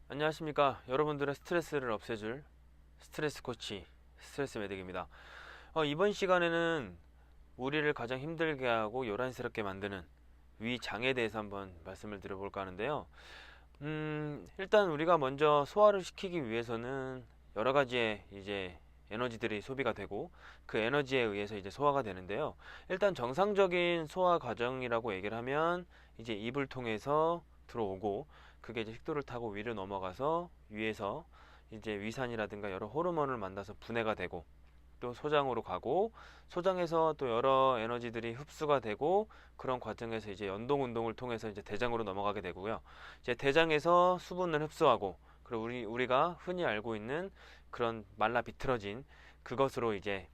안녕하십니까. 여러분들의 스트레스를 없애줄 스트레스 코치 스트레스 메딕입니다. 이번 시간에는 우리를 가장 힘들게 하고 요란스럽게 만드는 위장에 대해서 한번 말씀을 드려볼까 하는데요. 일단 우리가 먼저 소화를 시키기 위해서는 여러 가지의 이제 에너지들이 소비가 되고 그 에너지에 의해서 이제 소화가 되는데요. 일단 정상적인 소화 과정이라고 얘기를 하면 이제 입을 통해서 들어오고 그게 이제 식도를 타고 위로 넘어가서 위에서 이제 위산이라든가 여러 호르몬을 만나서 분해가 되고 또 소장으로 가고 소장에서 또 여러 에너지들이 흡수가 되고 그런 과정에서 이제 연동 운동을 통해서 이제 대장으로 넘어가게 되고요. 이제 대장에서 수분을 흡수하고 그리고 우리가 흔히 알고 있는 그런 말라 비틀어진 그것으로 이제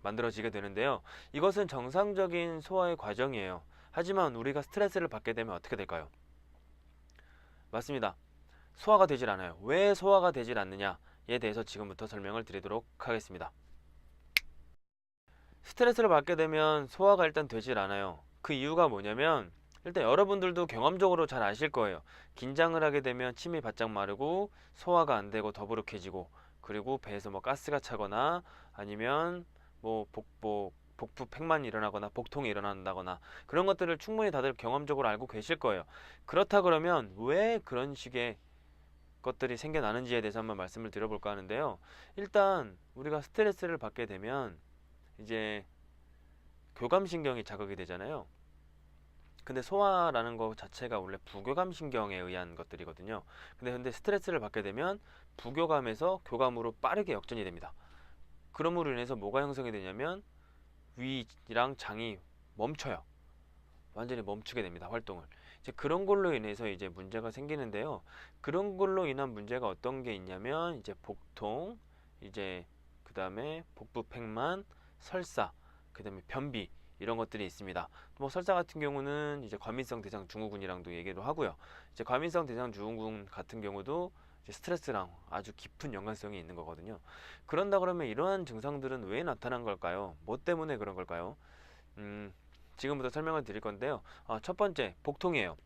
만들어지게 되는데요. 이것은 정상적인 소화의 과정이에요. 하지만 우리가 스트레스를 받게 되면 어떻게 될까요? 맞습니다. 소화가 되질 않아요. 왜 소화가 되질 않느냐에 대해서 지금부터 설명을 드리도록 하겠습니다. 스트레스를 받게 되면 소화가 일단 되질 않아요. 그 이유가 뭐냐면 일단 여러분들도 경험적으로 잘 아실 거예요. 긴장을 하게 되면 침이 바짝 마르고 소화가 안 되고 더부룩해지고 그리고 배에서 뭐 가스가 차거나 아니면 뭐 복부 팽만이 일어나거나 복통이 일어난다거나 그런 것들을 충분히 다들 경험적으로 알고 계실 거예요. 그렇다 그러면 왜 그런 식의 것들이 생겨나는지에 대해서 한번 말씀을 드려볼까 하는데요. 일단 우리가 스트레스를 받게 되면 이제 교감신경이 자극이 되잖아요. 근데 소화라는 것 자체가 원래 부교감신경에 의한 것들이거든요. 근데 스트레스를 받게 되면 부교감에서 교감으로 빠르게 역전이 됩니다. 그럼으로 인해서 뭐가 형성이 되냐면 위랑 장이 멈춰요. 완전히 멈추게 됩니다. 활동을. 이제 그런 걸로 인해서 이제 문제가 생기는데요. 그런 걸로 인한 문제가 어떤 게 있냐면 이제 복통, 이제 그 다음에 복부 팽만, 설사, 그 다음에 변비 이런 것들이 있습니다. 뭐 설사 같은 경우는 이제 과민성 대장 증후군이랑도 얘기를 하고요. 이제 과민성 대장 증후군 같은 경우도 이제 스트레스랑 아주 깊은 연관성이 있는 거거든요. 그런다 그러면 이러한 증상들은 왜 나타난 걸까요? 뭐 때문에 그런 걸까요? 지금부터 설명을 드릴 건데요. 첫 번째 복통이에요.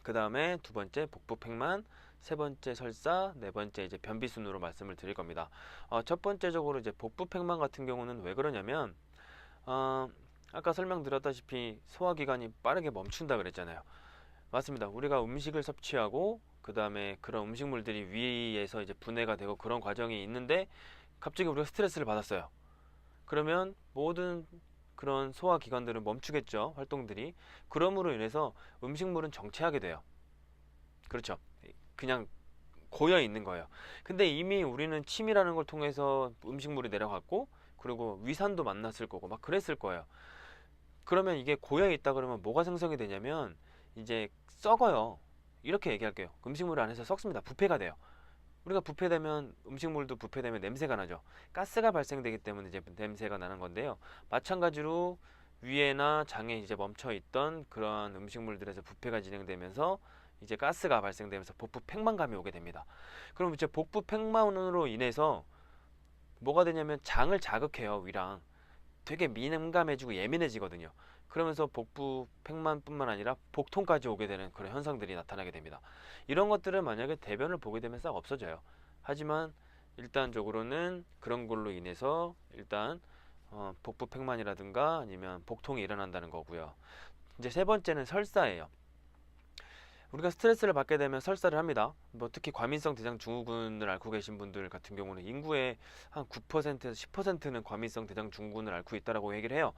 그 다음에 두 번째 복부 팽만, 세 번째 설사, 네 번째 이제 변비 순으로 말씀을 드릴 겁니다. 첫 번째적으로 이제 복부 팽만 같은 경우는 왜 그러냐면 아까 설명드렸다시피 소화기관이 빠르게 멈춘다 그랬잖아요. 맞습니다. 우리가 음식을 섭취하고 그 다음에 그런 음식물들이 위에서 이제 분해가 되고 그런 과정이 있는데 갑자기 우리가 스트레스를 받았어요. 그러면 모든 그런 소화기관들은 멈추겠죠. 활동들이. 그러므로 인해서 음식물은 정체하게 돼요. 그렇죠. 그냥 고여 있는 거예요. 근데 이미 우리는 침이라는 걸 통해서 음식물이 내려갔고 그리고 위산도 만났을 거고 막 그랬을 거예요. 그러면 이게 고여 있다 그러면 뭐가 생성이 되냐면 이제 썩어요. 이렇게 얘기할게요. 음식물 안에서 썩습니다. 부패가 돼요. 우리가 부패되면 음식물도 부패되면 냄새가 나죠. 가스가 발생되기 때문에 이제 냄새가 나는 건데요. 마찬가지로 위에나 장에 이제 멈춰 있던 그런 음식물들에서 부패가 진행되면서 이제 가스가 발생되면서 복부 팽만감이 오게 됩니다. 그럼 이제 복부 팽만으로 인해서 뭐가 되냐면 장을 자극해요. 위랑 되게 민감해지고 예민해지거든요. 그러면서 복부 팽만뿐만 아니라 복통까지 오게 되는 그런 현상들이 나타나게 됩니다. 이런 것들은 만약에 대변을 보게 되면 싹 없어져요. 하지만 일단적으로는 그런 걸로 인해서 일단 복부 팽만이라든가 아니면 복통이 일어난다는 거고요. 이제 세 번째는 설사예요. 우리가 스트레스를 받게 되면 설사를 합니다. 뭐 특히 과민성 대장 증후군을 앓고 계신 분들 같은 경우는 인구의 한 9%에서 10%는 과민성 대장 증후군을 앓고 있다라고 얘기를 해요.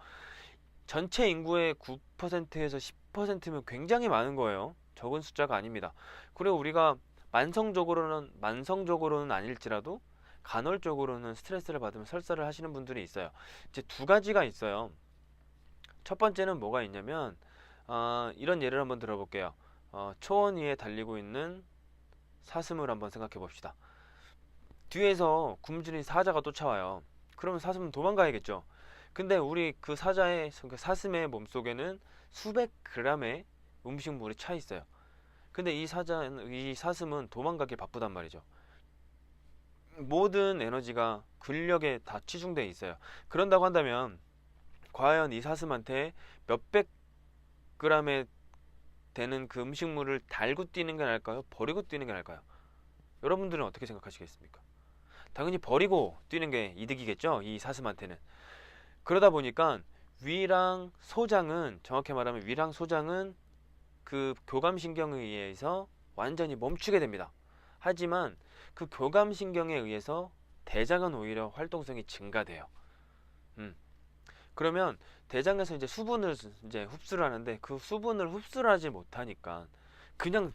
전체 인구의 9%에서 10%면 굉장히 많은 거예요. 적은 숫자가 아닙니다. 그리고 우리가 만성적으로는 아닐지라도 간헐적으로는 스트레스를 받으면 설사를 하시는 분들이 있어요. 이제 두 가지가 있어요. 첫 번째는 뭐가 있냐면 이런 예를 한번 들어볼게요. 초원 위에 달리고 있는 사슴을 한번 생각해 봅시다. 뒤에서 굶주린 사자가 쫓아와요. 그러면 사슴은 도망가야겠죠. 근데 우리 그 사슴의 몸속에는 수백 그램의 음식물이 차 있어요. 근데 이 사슴은 도망가기 바쁘단 말이죠. 모든 에너지가 근력에 다 치중되어 있어요. 그런다고 한다면 과연 이 사슴한테 몇백 g에 되는 그 음식물을 달고 뛰는 게 나을까요? 버리고 뛰는 게 나을까요? 여러분들은 어떻게 생각하시겠습니까? 당연히 버리고 뛰는 게 이득이겠죠? 이 사슴한테는. 그러다 보니까 위랑 소장은, 정확히 말하면 위랑 소장은 그 교감신경에 의해서 완전히 멈추게 됩니다. 하지만 그 교감신경에 의해서 대장은 오히려 활동성이 증가돼요. 그러면 대장에서 이제 수분을 이제 흡수를 하는데, 그 수분을 흡수를 하지 못하니까 그냥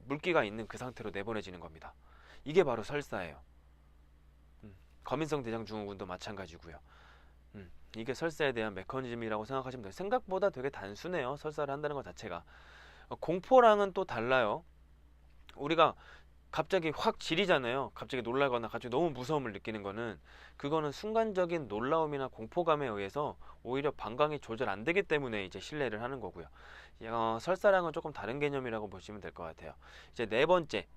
물기가 있는 그 상태로 내보내지는 겁니다. 이게 바로 설사예요. 거민성 대장증후군도 마찬가지고요. 이게 설사에 대한 메커니즘이라고 생각하시면 돼요. 생각보다 되게 단순해요. 설사를 한다는 것 자체가. 공포랑은 또 달라요. 우리가 갑자기 확 지리잖아요. 갑자기 놀라거나 갑자기 너무 무서움을 느끼는 거는, 그거는 순간적인 놀라움이나 공포감에 의해서 오히려 방광이 조절 안 되기 때문에 이제 실내를 하는 거고요. 설사랑은 조금 다른 개념이라고 보시면 될 것 같아요. 이제 네 번째,